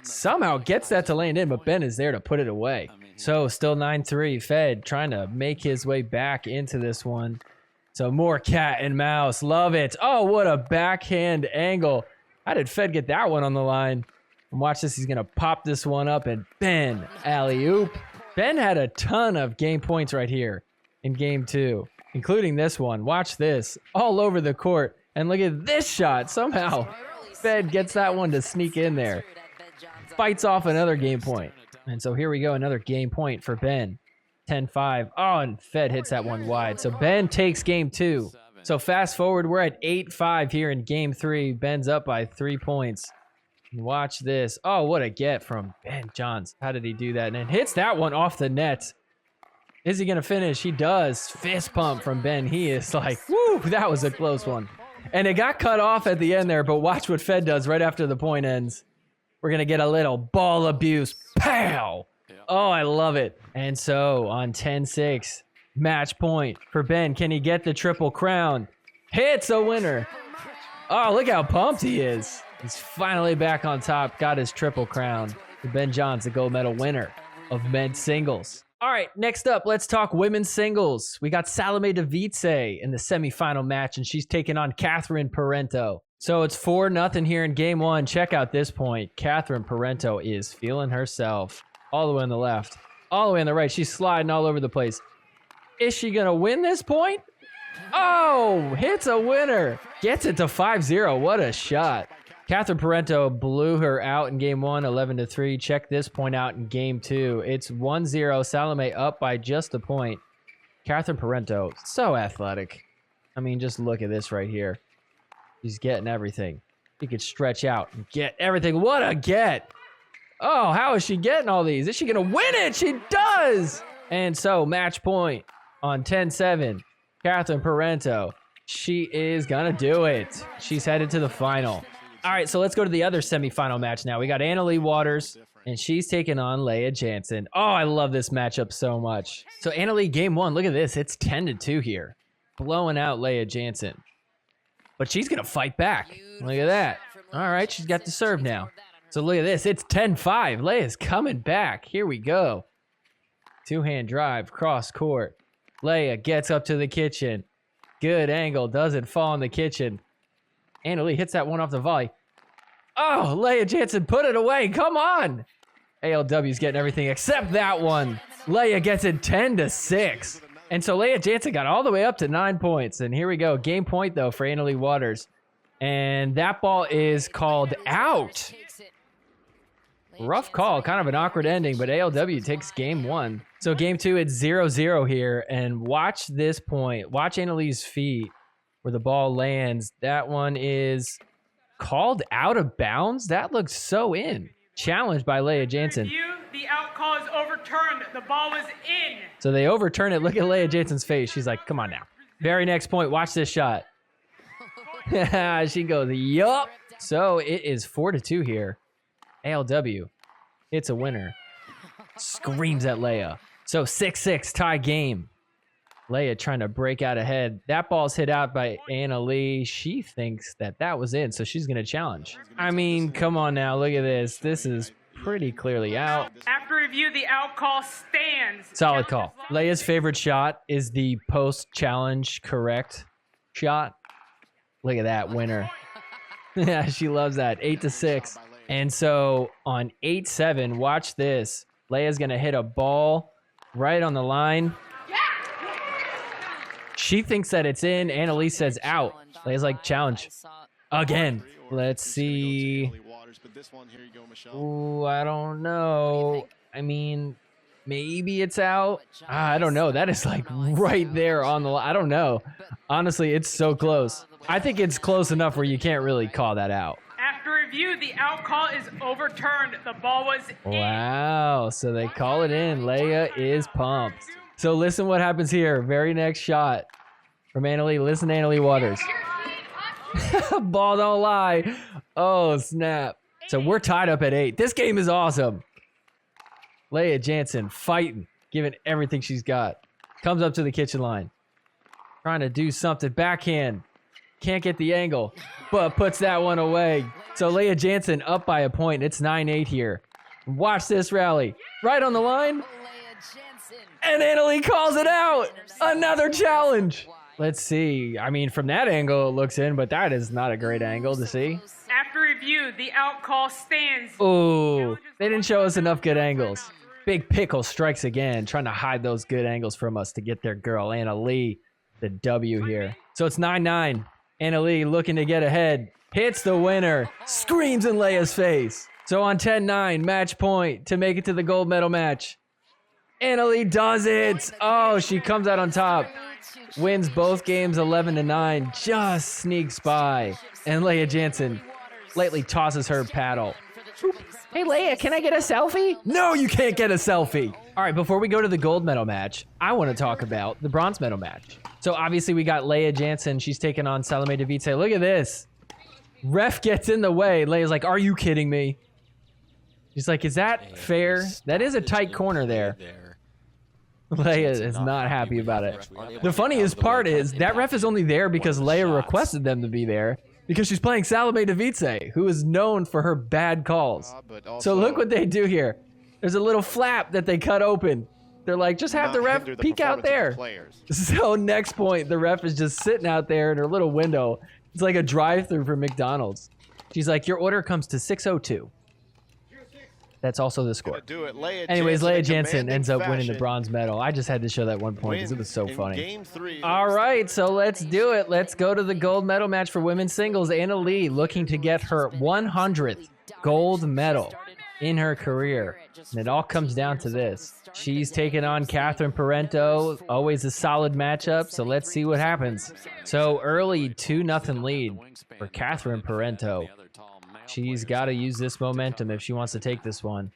Somehow gets that to land in, but Ben is there to put it away. So still 9-3. Fed trying to make his way back into this one. So more cat and mouse. Love it. Oh, what a backhand angle. How did Fed get that one on the line? And watch this. He's going to pop this one up, and Ben alley-oop. Ben had a ton of game points right here in game 2, including this one. Watch this. All over the court. And look at this shot. Somehow Fed gets that one to sneak in there. Fights off another game point. And so here we go, another game point for Ben. 10-5. Oh, and Fed hits that one wide. So Ben takes game 2. So fast forward, we're at 8-5 here in game 3. Ben's up by 3 points. Watch this. Oh, what a get from Ben Johns. How did he do that? And then hits that one off the net. Is he going to finish? He does. Fist pump from Ben. He is like, woo, that was a close one. And it got cut off at the end there, but watch what Fed does right after the point ends. We're going to get a little ball abuse. Pow! Oh, I love it. And so on 10-6, match point for Ben. Can he get the triple crown? Hits a winner. Oh, look how pumped he is. He's finally back on top. Got his triple crown. Ben Johns, the gold medal winner of men's singles. All right, next up, let's talk women's singles. We got Salome Device in the semifinal match, and she's taking on Catherine Parento. So it's 4-0 here in game 1. Check out this point. Catherine Parento is feeling herself. All the way on the left, all the way on the right. She's sliding all over the place. Is she going to win this point? Oh, hits a winner. Gets it to 5-0. What a shot. Catherine Parento blew her out in game 1, 11-3. Check this point out in game 2. It's 1-0. Salome up by just a point. Catherine Parento, so athletic. I mean, just look at this right here. She's getting everything. She could stretch out and get everything. What a get. Oh, how is she getting all these? Is she going to win it? She does. And so match point on 10-7. Catherine Parento. She is going to do it. She's headed to the final. All right, so let's go to the other semifinal match now. We got Anna-Leigh Waters, and she's taking on Leigh Jansen. Oh, I love this matchup so much. So Anna-Leigh game 1, look at this. It's 10-2 here. Blowing out Leigh Jansen. But she's going to fight back. Look at that. All right, she's got the serve now. So look at this. It's 10-5. Leigh is coming back. Here we go. Two-hand drive, cross court. Leigh gets up to the kitchen. Good angle. Doesn't fall in the kitchen. Anna-Leigh hits that one off the volley. Oh, Leigh Jansen put it away. Come on. ALW's getting everything except that one. Leigh gets it 10-6. And so Leigh Jansen got all the way up to 9 points. And here we go. Game point, though, for Anna-Leigh Waters. And that ball is called out. Rough call. Kind of an awkward ending, but ALW takes game 1. So game 2, it's 0-0 here. And watch this point. Watch Anna-Leigh's feet where the ball lands. That one is called out of bounds. That looks so in. Challenged by Leigh Jansen. The out call is overturned. The ball was in. So they overturn it. Look at Leigh Jansen's face. She's like, come on now. Very next point. Watch this shot. She goes, yup. So it is 4-2 here. ALW hits a winner. Screams at Leigh. So 6-6 tie game. Leigh trying to break out ahead. That ball's hit out by Anna-Leigh. She thinks that that was in, so she's going to challenge. I mean, come on now. Look at this. This is pretty clearly out. After review, the out call stands. Solid call. Leia's favorite shot is the post-challenge correct shot. Look at that winner. Yeah, she loves that. 8-6. And so on 8-7, watch this. Leia's going to hit a ball right on the line. She thinks that it's in. Anna-Leigh says out. Leia's like, challenge. Again. Let's see. Ooh, I don't know. I mean, maybe it's out. I don't know. That is like right there on the line. I don't know. Honestly, it's so close. I think it's close enough where you can't really call that out. After review, the out call is overturned. The ball was in. Wow. So they call it in. Leigh is pumped. So listen what happens here. Very next shot from Anna-Leigh. Listen to Anna-Leigh Waters. Ball don't lie. Oh, snap. So we're tied up at 8. This game is awesome. Leigh Jansen fighting, giving everything she's got. Comes up to the kitchen line. Trying to do something. Backhand. Can't get the angle, but puts that one away. So Leigh Jansen up by a point. It's 9-8 here. Watch this rally. Right on the line. And Anna-Leigh calls it out. Another challenge. Let's see. I mean, from that angle, it looks in, but that is not a great angle to see. After review, the out call stands. Oh, they didn't show us enough good angles. Big Pickle strikes again, trying to hide those good angles from us to get their girl, Anna-Leigh, the W here. So it's 9-9. Anna-Leigh looking to get ahead. Hits the winner. Screams in Leia's face. So on 10-9, match point to make it to the gold medal match. Anna-Leigh does it. Oh, she comes out on top. Wins both games 11-9. Just sneaks by. And Leigh Jansen lightly tosses her paddle. Oop. Hey, Leigh, can I get a selfie? No, you can't get a selfie. All right, before we go to the gold medal match, I want to talk about the bronze medal match. So obviously we got Leigh Jansen. She's taking on Salome Device. Look at this. Ref gets in the way. Leigh's like, are you kidding me? She's like, is that fair? That is a tight corner there. Leigh is not happy about it. The funniest part is that ref is only there because Leigh requested them to be there because she's playing Salome Device, who is known for her bad calls. So look what they do here. There's a little flap that they cut open. They're like, just have the ref peek out there. So next point, the ref is just sitting out there in her little window. It's like a drive-through for McDonald's. She's like, your order comes to 6:02. That's also the score. Anyways, Leigh Jansen ends up winning the bronze medal. I just had to show that one point because it was so funny. All right, so let's do it. Let's go to the gold medal match for women's singles. Anna-Leigh looking to get her 100th gold medal in her career. And it all comes down to this. She's taking on Catherine Parento. Always a solid matchup, so let's see what happens. So early 2-0 lead for Catherine Parento. She's got to use this momentum if she wants to take this one.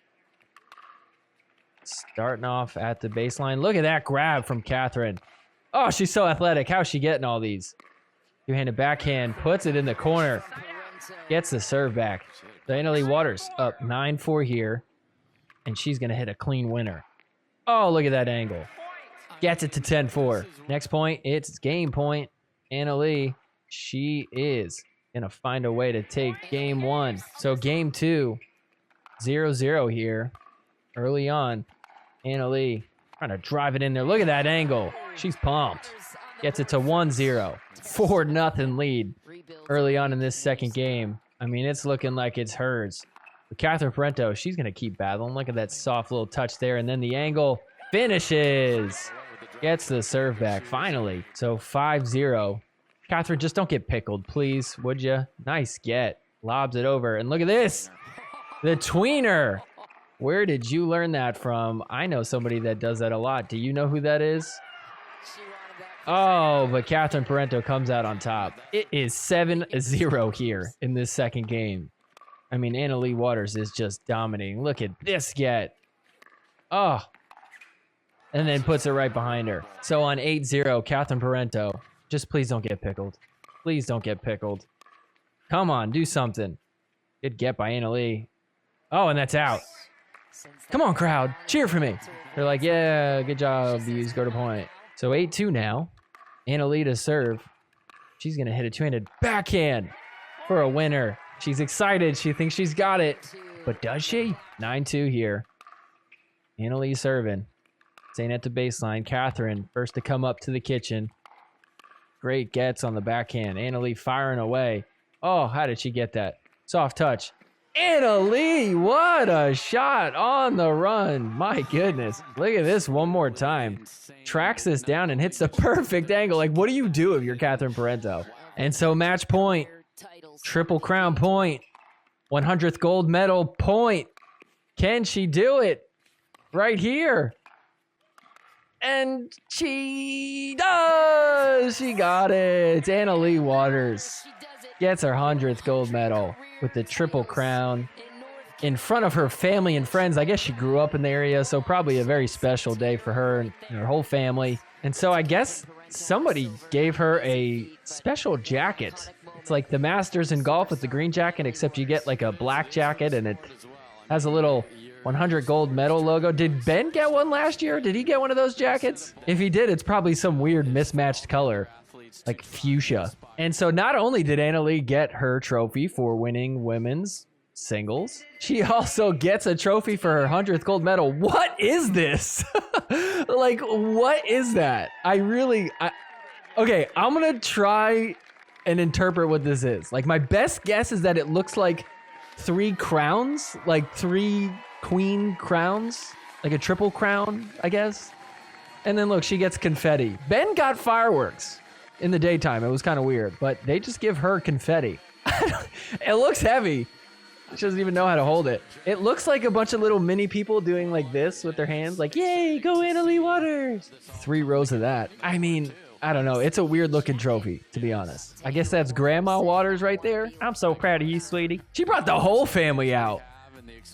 Starting off at the baseline. Look at that grab from Catherine. Oh, she's so athletic. How's she getting all these? Two-handed backhand. Puts it in the corner. Gets the serve back. So Anna-Leigh Waters up 9-4 here. And she's going to hit a clean winner. Oh, look at that angle. Gets it to 10-4. Next point, it's game point. Anna-Leigh, she is gonna find a way to take game one. So game two, 0-0 here. Early on, Anna-Leigh trying to drive it in there. Look at that angle. She's pumped. Gets it to 1-0. 4-0 lead early on in this second game. I mean, it's looking like it's hers. But Catherine Parento, she's gonna keep battling. Look at that soft little touch there. And then the angle finishes. Gets the serve back, finally. So 5-0. Catherine, just don't get pickled, please, would you? Nice get. Lobs it over. And look at this. The tweener. Where did you learn that from? I know somebody that does that a lot. Do you know who that is? Oh, but Catherine Parento comes out on top. It is 7-0 here in this second game. I mean, Anna-Leigh Waters is just dominating. Look at this get. Oh. And then puts it right behind her. So on 8-0, Catherine Parento. Just please don't get pickled. Please don't get pickled. Come on, do something. Good get by Anna-Leigh. Oh, and that's out. Come on, crowd. Cheer for me. They're like, yeah, good job, Bees. Go to point. So 8-2 now. Anna-Leigh to serve. She's going to hit a two-handed backhand for a winner. She's excited. She thinks she's got it. But does she? 9-2 here. Anna-Leigh serving. Staying at the baseline. Catherine, first to come up to the kitchen. Great gets on the backhand. Anna-Leigh firing away. Oh, how did she get that? Soft touch. Anna-Leigh, what a shot on the run. My goodness. Look at this one more time. Tracks this down and hits the perfect angle. Like, what do you do if you're Catherine Parento? And so match point. Triple crown point. 100th gold medal point. Can she do it? Right here. And she does. She got it. Anna-Leigh Waters gets her 100th gold medal with the triple crown in front of her family and friends. I guess she grew up in the area, so probably a very special day for her and her whole family. And so I guess somebody gave her a special jacket. It's like the Masters in golf with the green jacket, except you get like a black jacket and it has a little 100 gold medal logo. Did Ben get one last year? Did he get one of those jackets? If he did, it's probably some weird mismatched color, like fuchsia. And so not only did Anna-Leigh get her trophy for winning women's singles, she also gets a trophy for her 100th gold medal. What is this? Like, what is that? Okay, I'm gonna try and interpret what this is. Like, my best guess is that it looks like 3 crowns, like 3 queen crowns, like a triple crown, I guess. And then look, she gets confetti. Ben got fireworks in the daytime. It was kind of weird, but they just give her confetti. It looks heavy. She doesn't even know how to hold it. It looks like a bunch of little mini people doing like this with their hands, like, yay, go Annalie Waters. 3 rows of that. I mean, I don't know. It's a weird looking trophy, to be honest. I guess that's Grandma Waters right there. I'm so proud of you, sweetie. She brought the whole family out.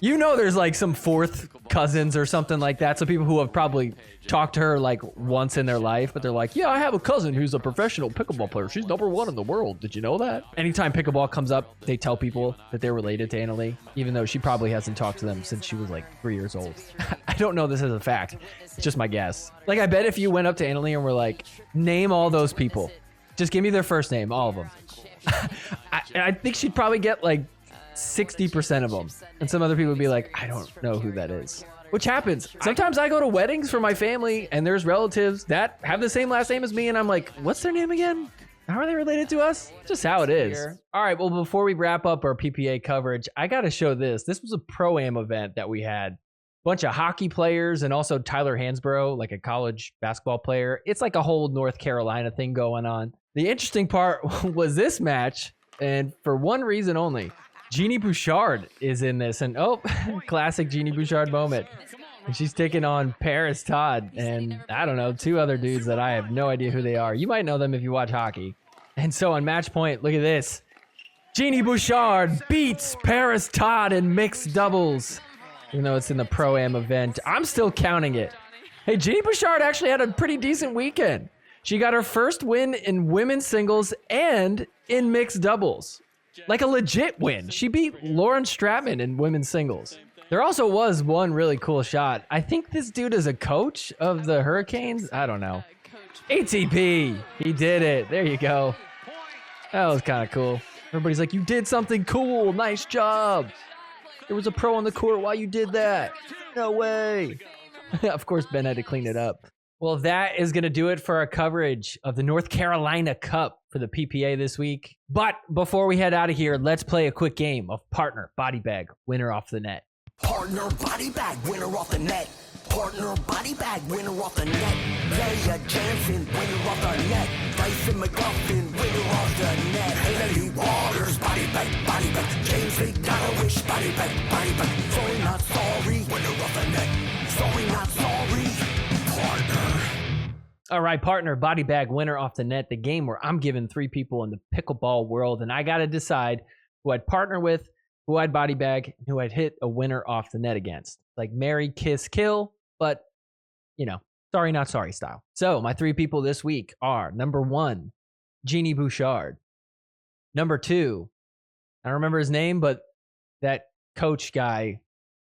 You know there's like some 4th cousins or something like that. So people who have probably talked to her like once in their life, but they're like, yeah, I have a cousin who's a professional pickleball player. She's #1 in the world. Did you know that? Anytime pickleball comes up, they tell people that they're related to Annalie, even though she probably hasn't talked to them since she was like 3 years old. I don't know this as a fact. It's just my guess. Like, I bet if you went up to Annalie and were like, name all those people. Just give me their first name, all of them. I think she'd probably get like 60% of them. And some other people would be like, I don't know who that is. Which happens. Sometimes I go to weddings for my family and there's relatives that have the same last name as me and I'm like, what's their name again? How are they related to us? Just how it is. All right, well, before we wrap up our PPA coverage, I got to show this. This was a Pro-Am event that we had. Bunch of hockey players and also Tyler Hansborough, like a college basketball player. It's like a whole North Carolina thing going on. The interesting part was this match, and for one reason only. Genie Bouchard is in this, and oh, classic Genie Bouchard moment. And she's taking on Paris Todd and, I don't know, 2 other dudes that I have no idea who they are. You might know them if you watch hockey. And so on match point, look at this. Genie Bouchard beats Paris Todd in mixed doubles. Even though it's in the Pro-Am event, I'm still counting it. Hey, Genie Bouchard actually had a pretty decent weekend. She got her first win in women's singles and in mixed doubles. Like a legit win. She beat Lauren Stratman in women's singles. There also was one really cool shot. I think this dude is a coach of the Hurricanes. I don't know. ATP. He did it. There you go. That was kind of cool. Everybody's like, you did something cool. Nice job. There was a pro on the court while you did that. No way. Of course, Ben had to clean it up. Well, that is going to do it for our coverage of the North Carolina Cup for the PPA this week. But before we head out of here, let's play a quick game of Partner Body Bag, winner off the net. Partner Body Bag, winner off the net. Partner Body Bag, winner off the net. Leigh Jansen, winner off the net. Dyson McGuffin, winner off the net. Annalie Waters, Body Bag. James Jakovljevic, Body Bag. Sorry, not sorry, winner off the net. Sorry, not sorry. Partner. All right, Partner Body Bag, winner off the net, the game where I'm giving 3 people in the pickleball world, and I got to decide who I'd partner with, who I'd body bag, and who I'd hit a winner off the net against. Like marry, kiss, kill, but, you know, sorry, not sorry style. So my 3 people this week are number 1, Genie Bouchard. Number 2, I don't remember his name, but that coach guy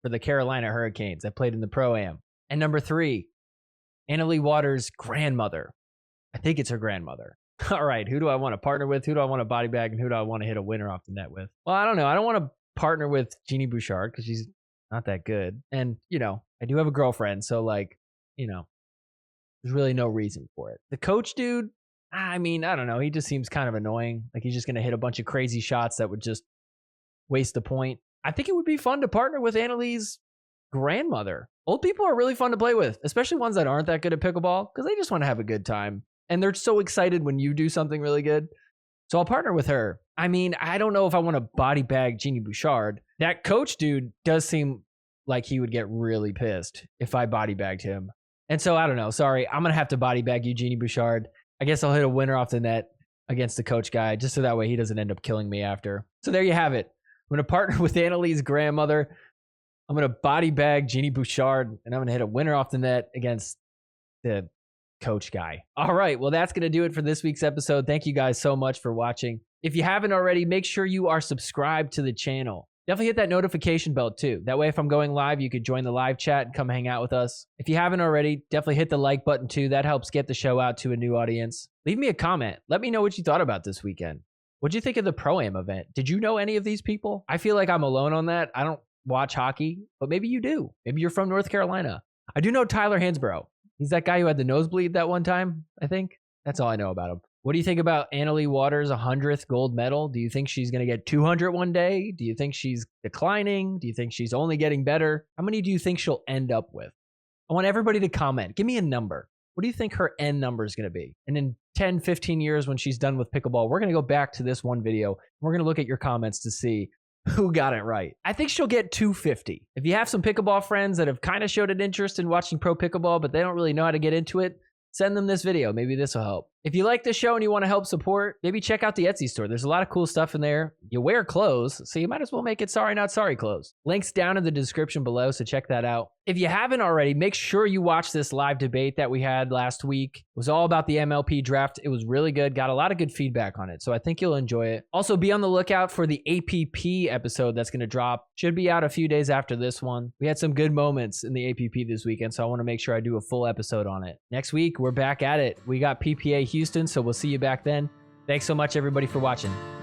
for the Carolina Hurricanes that played in the Pro-Am. And number 3, Annalie Waters' grandmother. I think it's her grandmother. All right, who do I want to partner with? Who do I want to body bag? And who do I want to hit a winner off the net with? Well, I don't know. I don't want to partner with Genie Bouchard because she's not that good. And, you know, I do have a girlfriend. So, like, you know, there's really no reason for it. The coach dude, I mean, I don't know. He just seems kind of annoying. Like he's just going to hit a bunch of crazy shots that would just waste the point. I think it would be fun to partner with Annalie's grandmother. Old people are really fun to play with, especially ones that aren't that good at pickleball because they just want to have a good time. And they're so excited when you do something really good. So I'll partner with her. I mean, I don't know if I want to body bag Genie Bouchard. That coach dude does seem like he would get really pissed if I body bagged him. And so I don't know. Sorry, I'm going to have to body bag you, Genie Bouchard. I guess I'll hit a winner off the net against the coach guy just so that way he doesn't end up killing me after. So there you have it. I'm going to partner with Annalie's grandmother. I'm going to body bag Genie Bouchard, and I'm going to hit a winner off the net against the coach guy. All right. Well, that's going to do it for this week's episode. Thank you guys so much for watching. If you haven't already, make sure you are subscribed to the channel. Definitely hit that notification bell too. That way, if I'm going live, you could join the live chat and come hang out with us. If you haven't already, definitely hit the like button too. That helps get the show out to a new audience. Leave me a comment. Let me know what you thought about this weekend. What'd you think of the Pro-Am event? Did you know any of these people? I feel like I'm alone on that. I don't watch hockey, but maybe you do. Maybe you're from North Carolina. I do know Tyler Hansborough. He's that guy who had the nosebleed that one time, I think. That's all I know about him. What do you think about Annalie Waters' 100th gold medal? Do you think she's going to get 200 one day? Do you think she's declining? Do you think she's only getting better? How many do you think she'll end up with? I want everybody to comment. Give me a number. What do you think her end number is going to be? And in 10, 15 years when she's done with pickleball, we're going to go back to this one video. We're going to look at your comments to see who got it right. I think she'll get 250. If you have some pickleball friends that have kind of showed an interest in watching pro pickleball, but they don't really know how to get into it, send them this video. Maybe this will help. If you like this show and you want to help support, maybe check out the Etsy store. There's a lot of cool stuff in there. You wear clothes, so you might as well make it Sorry Not Sorry clothes. Links down in the description below, so check that out. If you haven't already, make sure you watch this live debate that we had last week. It was all about the MLP draft. It was really good. Got a lot of good feedback on it, so I think you'll enjoy it. Also, be on the lookout for the APP episode that's going to drop. Should be out a few days after this one. We had some good moments in the APP this weekend, so I want to make sure I do a full episode on it. Next week, we're back at it. We got PPA Houston, so we'll see you back then. Thanks so much, everybody, for watching.